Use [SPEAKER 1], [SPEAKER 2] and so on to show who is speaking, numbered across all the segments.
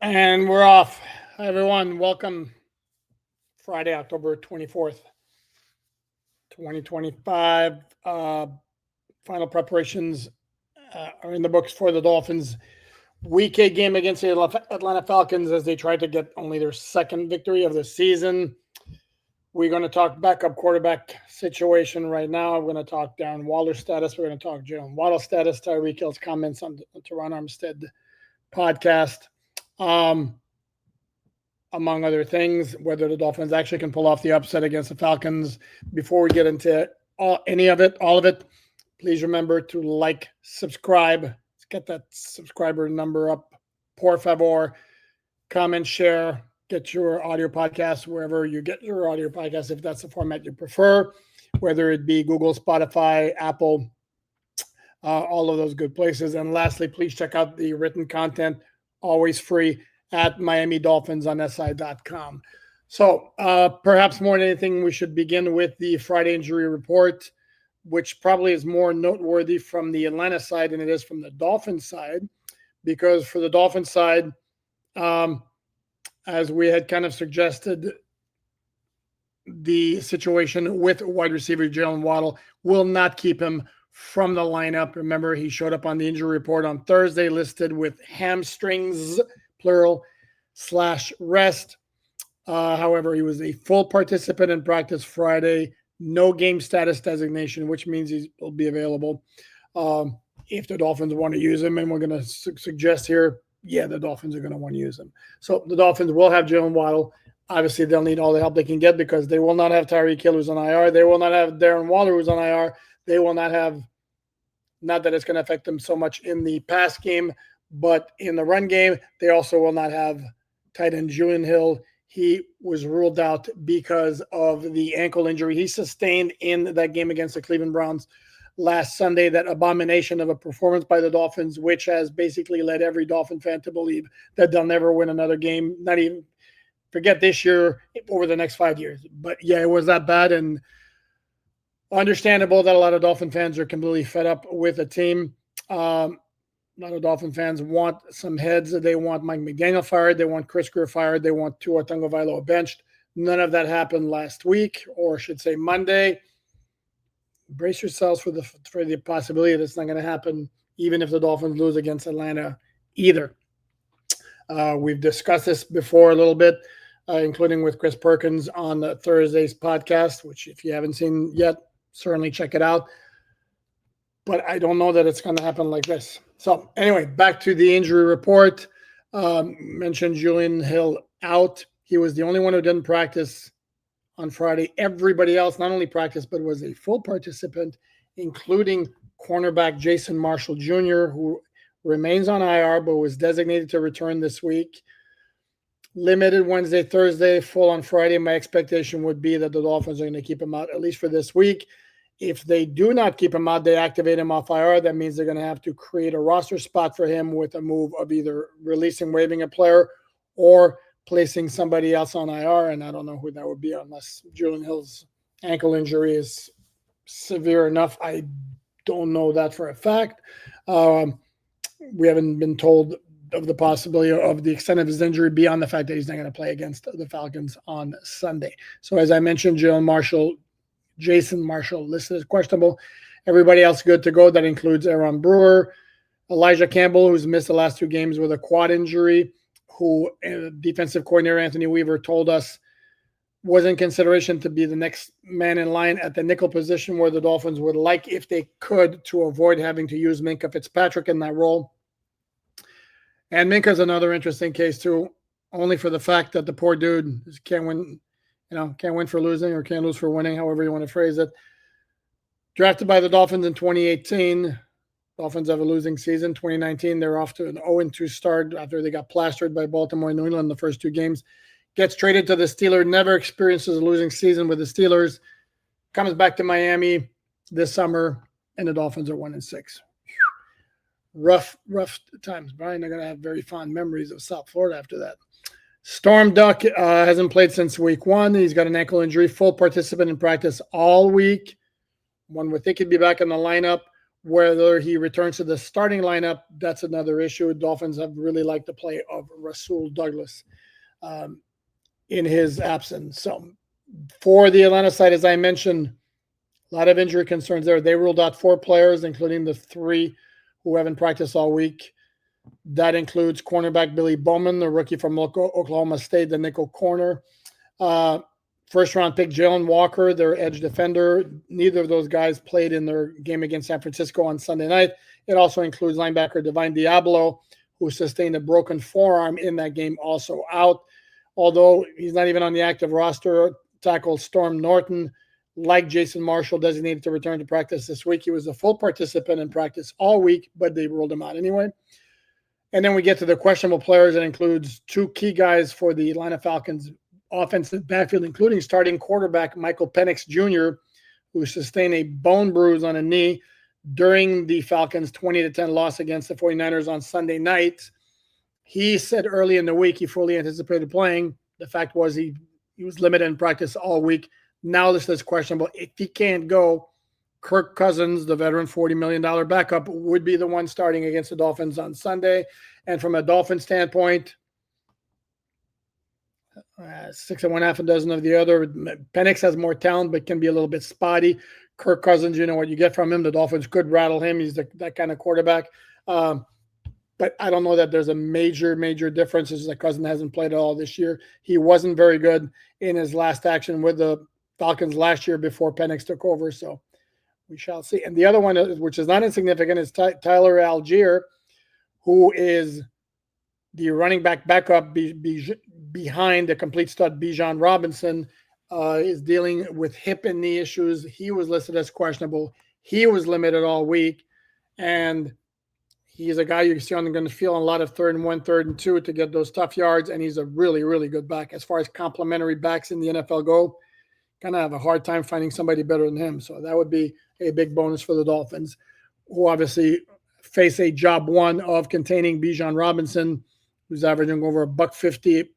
[SPEAKER 1] And we're off. Hi, everyone. Welcome. Friday, October 24th, 2025. Final preparations are in the books for the Dolphins' Week 8 game against the Atlanta Falcons as they try to get only their second victory of the season. We're going to talk backup quarterback situation right now. We're going to talk Darren Waller status. We're going to talk Jalen Waddle status, Tyreek Hill's comments on the Teron Armstead podcast. Among other things, whether the Dolphins actually can pull off the upset against the Falcons. Before we get into all of it, please remember to like, subscribe. Let's get that subscriber number up. Por favor. Comment, share, get your audio podcast wherever you get your audio podcast, if that's the format you prefer, whether it be Google, Spotify, Apple, all of those good places. And lastly, please check out the written content, always free, at Miami Dolphins on SI.com. So perhaps more than anything, we should begin with the Friday injury report, which probably is more noteworthy from the Atlanta side than it is from the Dolphins side, because for the Dolphins side, as we had kind of suggested, the situation with wide receiver Jalen Waddle will not keep him from the lineup. Remember, he showed up on the injury report on Thursday, listed with hamstrings, plural, /rest. However, he was a full participant in practice Friday, no game status designation, which means he will be available if the Dolphins want to use him. And we're going to suggest here, the Dolphins are going to want to use him. So the Dolphins will have Jalen Waddle. Obviously, they'll need all the help they can get because they will not have Tyreek Hill, who's on IR. They will not have Darren Waller, who's on IR. They will not have, not that it's going to affect them so much in the pass game, but in the run game, they also will not have tight end Julian Hill. He was ruled out because of the ankle injury he sustained in that game against the Cleveland Browns last Sunday, that abomination of a performance by the Dolphins, which has basically led every Dolphin fan to believe that they'll never win another game, not even forget this year, over the next 5 years. But yeah, it was that bad, and understandable that a lot of Dolphin fans are completely fed up with the team. A lot of Dolphin fans want some heads. They want Mike McDaniel fired. They want Chris Greer fired. They want Tua Tagovailoa benched. None of that happened last week, or I should say Monday. Brace yourselves for the possibility that it's not going to happen, even if the Dolphins lose against Atlanta either. We've discussed this before a little bit, including with Chris Perkins on Thursday's podcast, which if you haven't seen yet, certainly check it out. But I don't know that it's going to happen like this. So anyway, back to the injury report. Mentioned Julian Hill out. He was the only one who didn't practice on Friday. Everybody else not only practiced, but was a full participant, including cornerback Jason Marshall Jr., who remains on IR, but was designated to return this week. Limited Wednesday, Thursday, full on Friday. My expectation would be that the Dolphins are going to keep him out at least for this week. If they do not keep him out, they activate him off IR. That means they're going to have to create a roster spot for him with a move of either waiving a player or placing somebody else on IR. And I don't know who that would be unless Julian Hill's ankle injury is severe enough. I don't know that for a fact. We haven't been told of the possibility of the extent of his injury beyond the fact that he's not going to play against the Falcons on Sunday. So as I mentioned, Jason Marshall listed as questionable. Everybody else good to go. That includes Aaron Brewer, Elijah Campbell, who's missed the last 2 games with a quad injury, who defensive coordinator Anthony Weaver told us was in consideration to be the next man in line at the nickel position, where the Dolphins would like, if they could, to avoid having to use Minkah Fitzpatrick in that role. And Minkah's another interesting case too, only for the fact that the poor dude can't win for losing or can't lose for winning, however you want to phrase it. Drafted by the Dolphins in 2018. Dolphins have a losing season. 2019, they're off to an 0-2 start after they got plastered by Baltimore and New England in the first 2 games. Gets traded to the Steelers, never experiences a losing season with the Steelers. Comes back to Miami this summer, and the Dolphins are 1-6. Rough times. Brian, they're going to have very fond memories of South Florida after that. Storm Duck hasn't played since week 1. He's got an ankle injury, full participant in practice all week. One would think he'd be back in the lineup. Whether he returns to the starting lineup, that's another issue. Dolphins have really liked the play of Rasul Douglas in his absence. So for the Atlanta side, as I mentioned, a lot of injury concerns there. They ruled out 4 players, including the 3 who haven't practiced all week. That includes cornerback Billy Bowman, the rookie from Oklahoma State, the nickel corner. First-round pick Jalen Walker, their edge defender. Neither of those guys played in their game against San Francisco on Sunday night. It also includes linebacker Divine Diablo, who sustained a broken forearm in that game, also out. Although he's not even on the active roster, tackle Storm Norton, like Jason Marshall, designated to return to practice this week. He was a full participant in practice all week, but they ruled him out anyway. And then we get to the questionable players. It includes 2 key guys for the Atlanta Falcons offensive backfield, including starting quarterback Michael Penix Jr., who sustained a bone bruise on a knee during the Falcons' 20-10 loss against the 49ers on Sunday night. He said early in the week he fully anticipated playing. The fact was he was limited in practice all week. Now this is questionable. If he can't go, Kirk Cousins, the veteran $40 million backup, would be the one starting against the Dolphins on Sunday. And from a Dolphin standpoint, 6 and 1/2 dozen of the other. Penix has more talent, but can be a little bit spotty. Kirk Cousins, you know what you get from him. The Dolphins could rattle him. He's that kind of quarterback. But I don't know that there's a major difference. It's that Cousins hasn't played at all this year. He wasn't very good in his last action with the Falcons last year before Penix took over. So we shall see. And the other one, which is not insignificant, is Tyler Algier, who is the running back backup behind the complete stud Bijan Robinson, is dealing with hip and knee issues. He was listed as questionable. He was limited all week. And he's a guy you see on going to feel a lot of 3rd and 1, 3rd and 2 to get those tough yards. And he's a really, really good back. As far as complementary backs in the NFL go, kind of have a hard time finding somebody better than him. So that would be a big bonus for the Dolphins, who obviously face a job one of containing Bijan Robinson, who's averaging over $150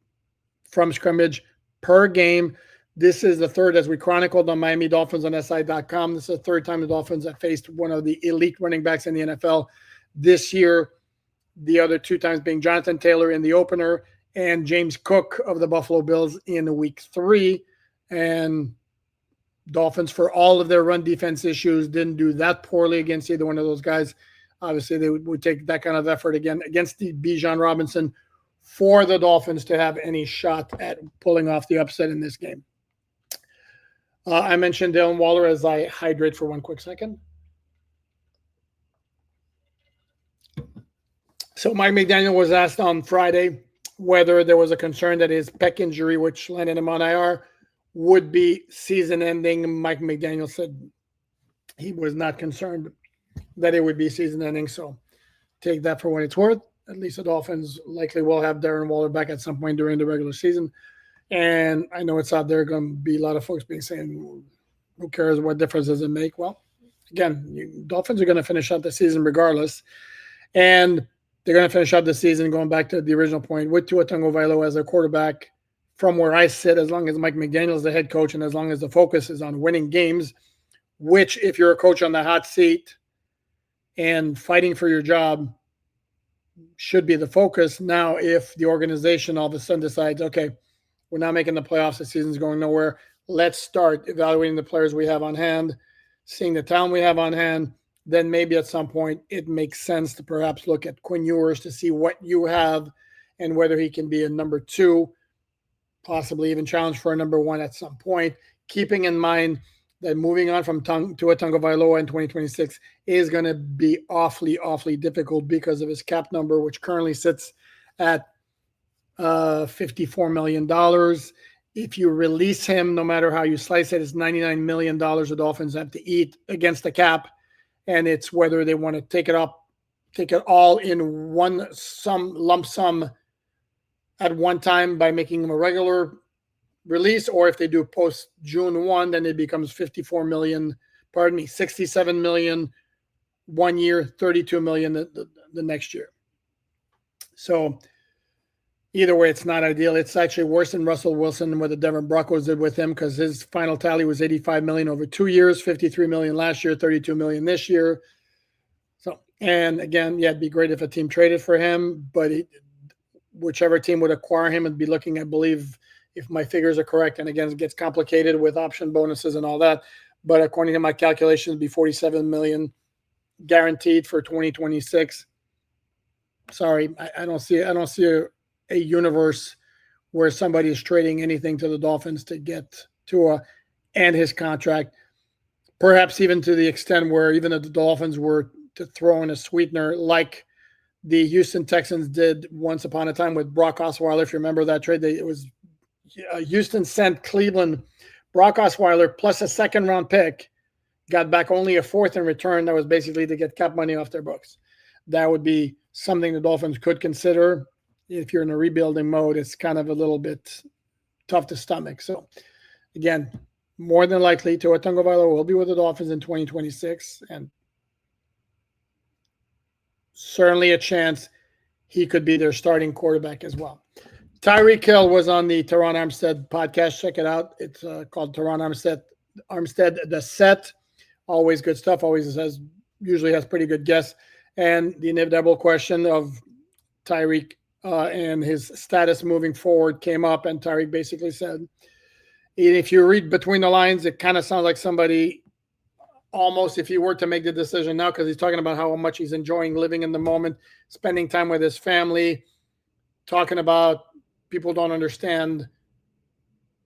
[SPEAKER 1] from scrimmage per game. This is the 3rd, as we chronicled on Miami Dolphins on SI.com. This is the 3rd time the Dolphins have faced one of the elite running backs in the NFL this year. The other 2 times being Jonathan Taylor in the opener and James Cook of the Buffalo Bills in week 3. And Dolphins, for all of their run defense issues, didn't do that poorly against either one of those guys. Obviously, they would take that kind of effort again against the Bijan Robinson for the Dolphins to have any shot at pulling off the upset in this game. I mentioned Dylan Waller as I hydrate for one quick second. So Mike McDaniel was asked on Friday whether there was a concern that his pec injury, which landed him on IR, would be season-ending. Mike McDaniel said he was not concerned that it would be season-ending. So take that for what it's worth. At least the Dolphins likely will have Darren Waller back at some point during the regular season. And I know it's out there going to be a lot of folks being saying, who cares? What difference does it make? Well, again, Dolphins are going to finish out the season regardless. And they're going to finish out the season, going back to the original point, with Tua Tagovailoa as their quarterback. From where I sit, as long as Mike McDaniel is the head coach and as long as the focus is on winning games, which if you're a coach on the hot seat and fighting for your job should be the focus. Now, if the organization all of a sudden decides, okay, we're not making the playoffs, the season's going nowhere, let's start evaluating the players we have on hand, seeing the talent we have on hand, then maybe at some point it makes sense to perhaps look at Quinn Ewers to see what you have and whether he can be a number 2, possibly even challenge for a number 1 at some point, keeping in mind that moving on from Tua Tagovailoa in 2026 is going to be awfully difficult because of his cap number, which currently sits at $54 million. If you release him, no matter how you slice it, it's $99 million the Dolphins have to eat against the cap. And it's whether they want to take it all in one lump sum at one time by making him a regular release, or if they do post June 1, then it becomes 67 million 1 year, 32 million the next year. So either way, it's not ideal. It's actually worse than Russell Wilson and what the Denver Broncos did with him, because his final tally was 85 million over 2 years, 53 million last year, 32 million this year. And again, yeah, it'd be great if a team traded for him, but whichever team would acquire him would be looking, I believe, if my figures are correct, and again, it gets complicated with option bonuses and all that, but according to my calculations, it'd be 47 million guaranteed for 2026. Sorry, I don't see a universe where somebody is trading anything to the Dolphins to get Tua and his contract. Perhaps even to the extent where even if the Dolphins were to throw in a sweetener like the Houston Texans did once upon a time with Brock Osweiler. If you remember that trade, it was Houston sent Cleveland Brock Osweiler plus a second-round pick, got back only a fourth in return. That was basically to get cap money off their books. That would be something the Dolphins could consider. If you're in a rebuilding mode, it's kind of a little bit tough to stomach. So, again, more than likely, Tua Tagovailoa will be with the Dolphins in 2026, and certainly a chance he could be their starting quarterback as well. Tyreek Hill was on the Teron Armstead podcast. Check it out. It's called Teron Armstead The Set. Always good stuff. Usually has pretty good guests. And the inevitable question of Tyreek and his status moving forward came up, and Tyreek basically said, if you read between the lines, it kind of sounds like somebody almost, if he were to make the decision now, because he's talking about how much he's enjoying living in the moment, spending time with his family, talking about people don't understand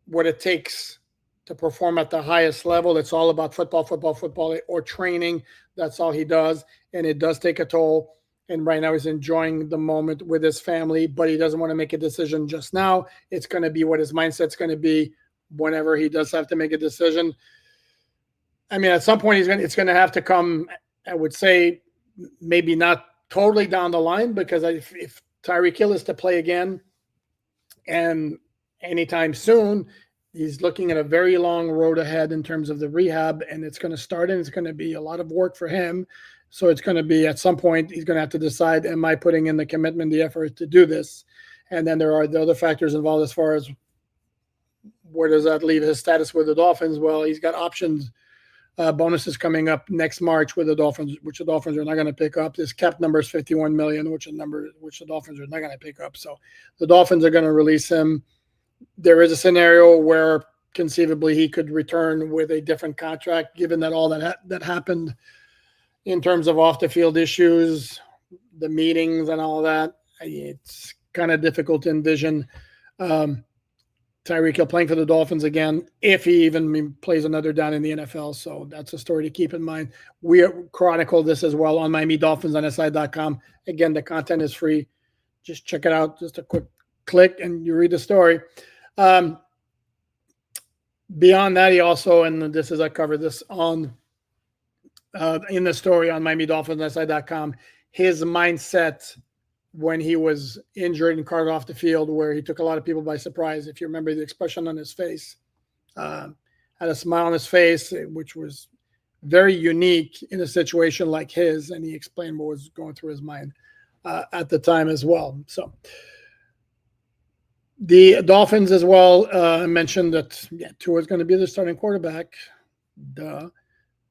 [SPEAKER 1] what it takes to perform at the highest level. It's all about football, or training. That's all he does. And it does take a toll. And right now he's enjoying the moment with his family, but he doesn't want to make a decision just now. It's going to be what his mindset's going to be whenever he does have to make a decision. I mean, at some point it's going to have to come, I would say, maybe not totally down the line, because if Tyreek Hill is to play again and anytime soon, he's looking at a very long road ahead in terms of the rehab, and it's going to start, and it's going to be a lot of work for him. So it's going to be, at some point, he's going to have to decide, am I putting in the commitment, the effort to do this? And then there are the other factors involved as far as where does that leave his status with the Dolphins? Well, he's got options, bonuses coming up next March with the Dolphins, which the Dolphins are not going to pick up. His cap number is $51 million, which the Dolphins are not going to pick up. So the Dolphins are going to release him. There is a scenario where conceivably he could return with a different contract, given that all that happened in terms of off the field issues, the meetings and all that. It's kind of difficult to envision Tyreek Hill playing for the Dolphins again, if he even plays another down in the NFL. So that's a story to keep in mind. We chronicle this as well on MiamiDolphinsOnSI.com. Again, the content is free. Just check it out. Just a quick click and you read the story. Beyond that, he also, and this is, I covered this on in the story on MiamiDolphinsOnSI.com, his mindset when he was injured and carted off the field, where he took a lot of people by surprise. If you remember the expression on his face, had a smile on his face, which was very unique in a situation like his. And he explained what was going through his mind at the time as well. So the Dolphins as well mentioned that Tua is going to be the starting quarterback.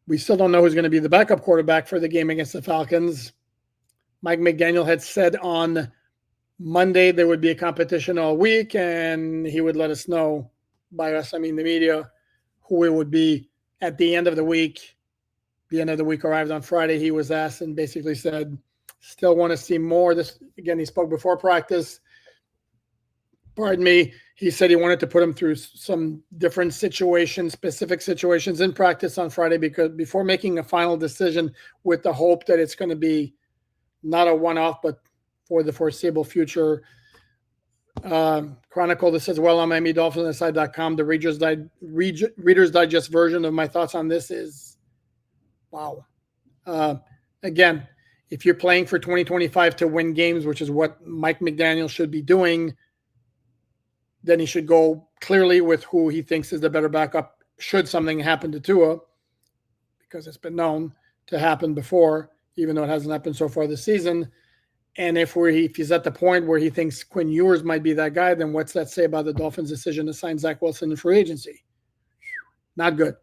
[SPEAKER 1] We still don't know who's going to be the backup quarterback for the game against the Falcons. Mike McDaniel had said on Monday there would be a competition all week, and he would let us know, by us, I mean the media, who it would be at the end of the week. The end of the week arrived on Friday. He was asked and basically said, still want to see more. This, again, he spoke before practice. Pardon me. He said he wanted to put him through some different situations, specific situations in practice on Friday, because before making a final decision, with the hope that it's going to be not a one-off, but for the foreseeable future. Chronicle this as well on MiamiDolphinsInside.com. The Reader's Digest version of my thoughts on this is, wow. Again, if you're playing for 2025 to win games, which is what Mike McDaniel should be doing, then he should go clearly with who he thinks is the better backup should something happen to Tua, because it's been known to happen before, even though it hasn't happened so far this season. And if he's at the point where he thinks Quinn Ewers might be that guy, then what's that say about the Dolphins' decision to sign Zach Wilson in free agency? Not good.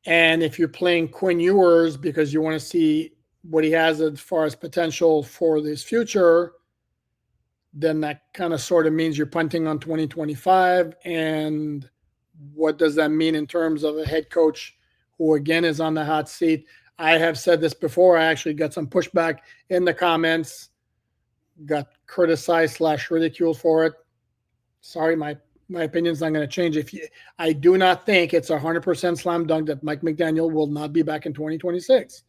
[SPEAKER 1] And if you're playing Quinn Ewers because you want to see what he has as far as potential for this future, then that kind of sort of means you're punting on 2025. And what does that mean in terms of a head coach who, again, is on the hot seat? I have said this before. I actually got some pushback in the comments, got criticized / ridiculed for it. Sorry, my opinion's not going to change. I do not think it's 100% slam dunk that Mike McDaniel will not be back in 2026.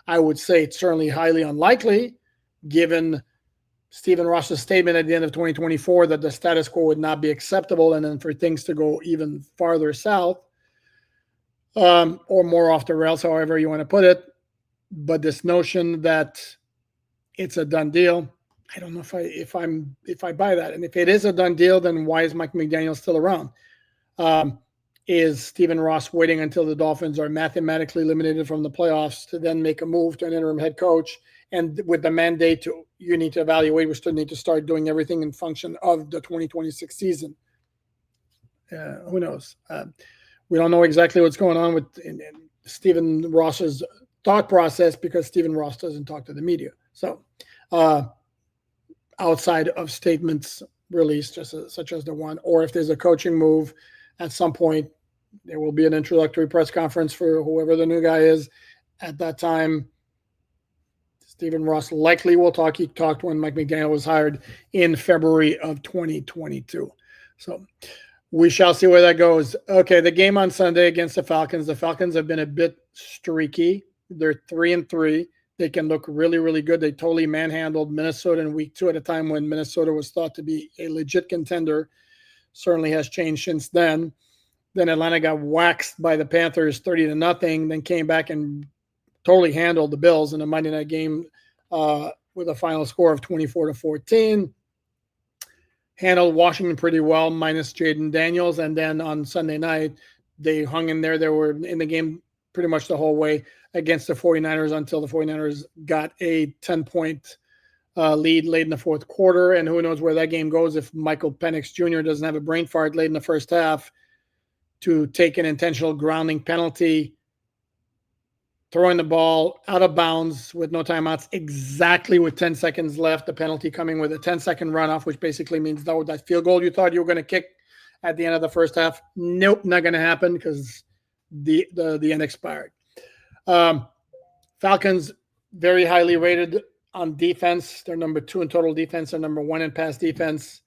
[SPEAKER 1] I would say it's certainly highly unlikely, given Stephen Ross's statement at the end of 2024 that the status quo would not be acceptable, and then for things to go even farther south, or more off the rails, however you want to put it. But this notion that it's a done deal, I don't know if I buy that. And if it is a done deal, then why is Mike McDaniel still around? Is Stephen Ross waiting until the Dolphins are mathematically eliminated from the playoffs to then make a move to an interim head coach? And with the mandate you need to evaluate, we still need to start doing everything in function of the 2026 season. Who knows? We don't know exactly what's going on with Stephen Ross's thought process, because Stephen Ross doesn't talk to the media. So outside of statements released, such as the one, or if there's a coaching move at some point, there will be an introductory press conference for whoever the new guy is. At that time, Stephen Ross likely will talk. He talked when Mike McDaniel was hired in February of 2022. So we shall see where that goes. Okay, the game on Sunday against the Falcons. The Falcons have been a bit streaky. They're 3-3. They can look really, really good. They totally manhandled Minnesota in week 2 at a time when Minnesota was thought to be a legit contender. Certainly has changed since then. Then Atlanta got waxed by the Panthers 30-0, then came back and totally handled the Bills in a Monday night game with a final score of 24-14. Handled Washington pretty well, minus Jaden Daniels. And then on Sunday night, they hung in there. They were in the game pretty much the whole way against the 49ers until the 49ers got a 10-point lead late in the fourth quarter. And who knows where that game goes if Michael Penix Jr. doesn't have a brain fart late in the first half to take an intentional grounding penalty, throwing the ball out of bounds with no timeouts, exactly with 10 seconds left, the penalty coming with a 10-second runoff, which basically means that field goal you thought you were going to kick at the end of the first half, nope, not going to happen because the end expired. Falcons, very highly rated on defense. They're number 2 in total defense. They're number 1 in pass defense.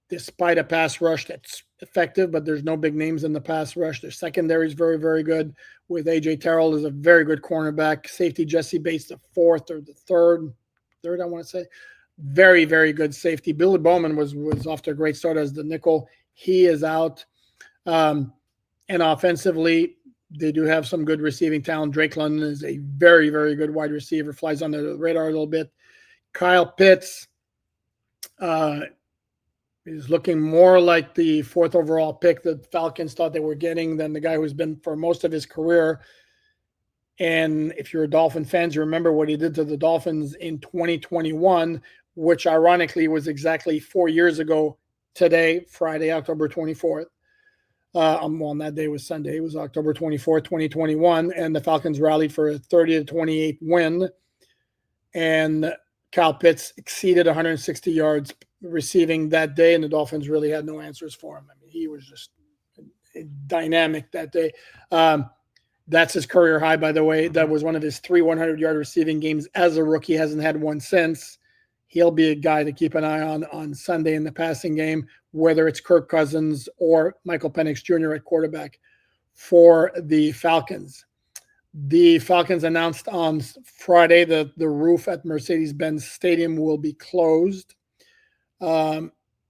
[SPEAKER 1] Despite a pass rush that's effective, but there's no big names in the pass rush. Their secondary is very, very good, with A.J. Terrell is a very good cornerback. Safety Jesse Bates, the 4th or the third, I want to say. Very, very good safety. Billy Bowman was off to a great start as the nickel. He is out. And offensively, they do have some good receiving talent. Drake London is a very, very good wide receiver, flies under the radar a little bit. Kyle Pitts is looking more like the 4th overall pick that Falcons thought they were getting than the guy who's been for most of his career. And if you're a Dolphin fans, you remember what he did to the Dolphins in 2021, which ironically was exactly 4 years ago today, Friday, October 24th. On that day was Sunday. It was October 24th, 2021, and the Falcons rallied for a 30-28 win. And Kyle Pitts exceeded 160 yards receiving that day, and the Dolphins really had no answers for him. I mean, he was just dynamic that day. That's his career high, by the way. That was one of his 3 100-yard receiving games as a rookie. Hasn't had one since. He'll be a guy to keep an eye on Sunday in the passing game, whether it's Kirk Cousins or Michael Penix Jr. at quarterback for the Falcons. The Falcons announced on Friday that the roof at Mercedes-Benz Stadium will be closed.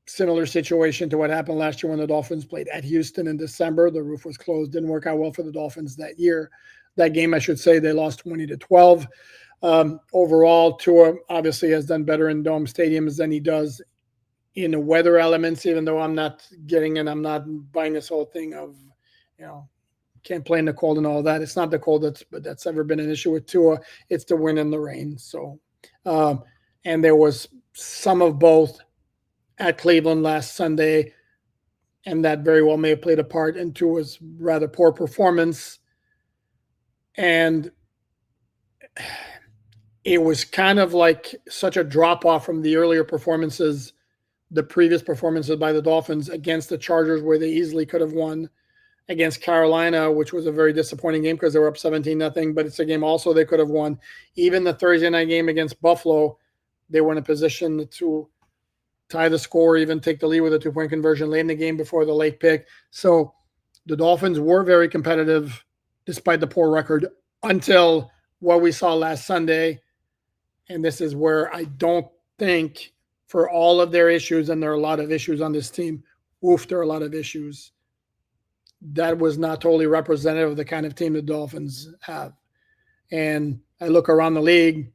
[SPEAKER 1] Similar situation to what happened last year when the Dolphins played at Houston in December. The roof was closed. Didn't work out well for the Dolphins that year. That game, I should say, they lost 20-12. Overall, Tua obviously has done better in dome stadiums than he does in the weather elements, even though I'm not getting and I'm not buying this whole thing of, can't play in the cold and all that. It's not the cold that's ever been an issue with Tua. It's the wind and the rain. So, and there was some of both at Cleveland last Sunday, and that very well may have played a part in Tua's rather poor performance. And it was kind of like such a drop off from the earlier performances, the previous performances by the Dolphins against the Chargers, where they easily could have won, against Carolina, which was a very disappointing game because they were up 17-0, but it's a game also they could have won. Even the Thursday night game against Buffalo, they were in a position to tie the score, even take the lead with a 2-point conversion late in the game before the late pick. So the Dolphins were very competitive despite the poor record until what we saw last Sunday. And this is where I don't think, for all of their issues, and there are a lot of issues on this team, there are a lot of issues, that was not totally representative of the kind of team the Dolphins have. And I look around the league.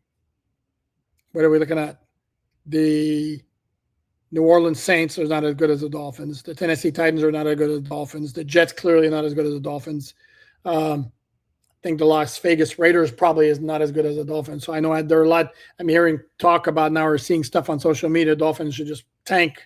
[SPEAKER 1] What are we looking at? The New Orleans Saints are not as good as the Dolphins. The Tennessee Titans are not as good as the Dolphins. The Jets clearly not as good as the Dolphins. I think the Las Vegas Raiders probably is not as good as the Dolphins. So I know there are a lot I'm hearing talk about now or seeing stuff on social media. Dolphins should just tank.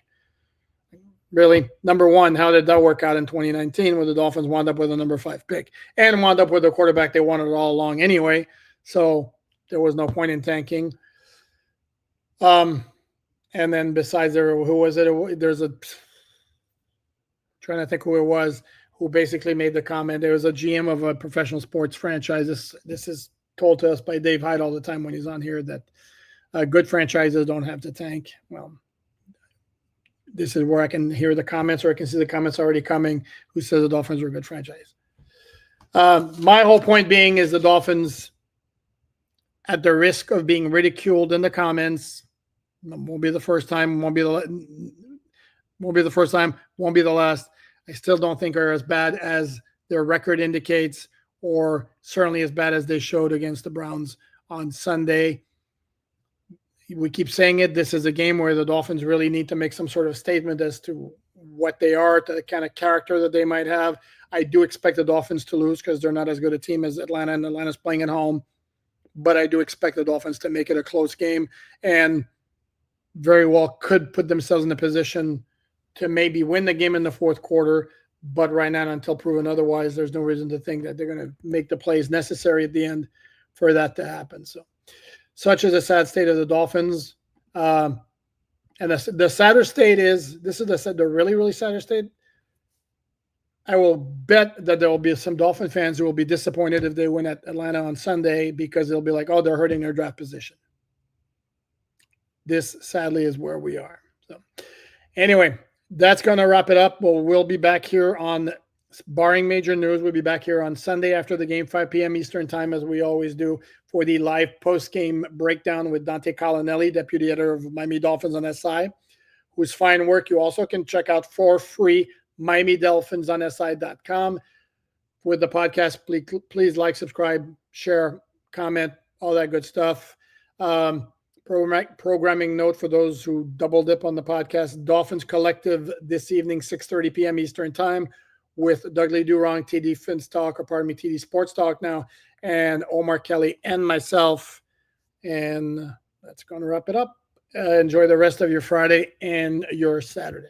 [SPEAKER 1] Really, number one, how did that work out in 2019 where the Dolphins wound up with a number 5 pick and wound up with the quarterback they wanted all along anyway? So there was no point in tanking. And then besides there, who was it? There's trying to think who it was who basically made the comment. There was a GM of a professional sports franchise. This is told to us by Dave Hyde all the time when he's on here, that good franchises don't have to tank. Well, this is where I can hear the comments, or I can see the comments already coming, who says the Dolphins are a good franchise. My whole point being is the Dolphins, at the risk of being ridiculed in the comments, won't be the first time, won't be the first time, won't be the last. I still don't think are as bad as their record indicates, or certainly as bad as they showed against the Browns on Sunday. We keep saying it. This is a game where the Dolphins really need to make some sort of statement as to what they are, to the kind of character that they might have. I do expect the Dolphins to lose because they're not as good a team as Atlanta, and Atlanta's playing at home. But I do expect the Dolphins to make it a close game and very well could put themselves in a position to maybe win the game in the fourth quarter. But right now, until proven otherwise, there's no reason to think that they're going to make the plays necessary at the end for that to happen. So such is a sad state of the Dolphins. And the sadder state is, this is the really, really sadder state. I will bet that there will be some Dolphin fans who will be disappointed if they win at Atlanta on Sunday, because they'll be like, oh, they're hurting their draft position. This, sadly, is where we are. So anyway, that's going to wrap it up. We'll be back here on, barring major news, we'll be back here on Sunday after the game, 5 p.m. Eastern time, as we always do, for the live post-game breakdown with Dante Collinelli, deputy editor of Miami Dolphins on SI, whose fine work you also can check out for free, Miami Dolphins on SI.com. With the podcast, please like, subscribe, share, comment, all that good stuff. Programming note for those who double dip on the podcast: Dolphins Collective this evening, 6:30 p.m. Eastern time, with Dudley Durong, TD Sports Talk now, and Omar Kelly and myself. And that's going to wrap it up. Enjoy the rest of your Friday and your Saturday.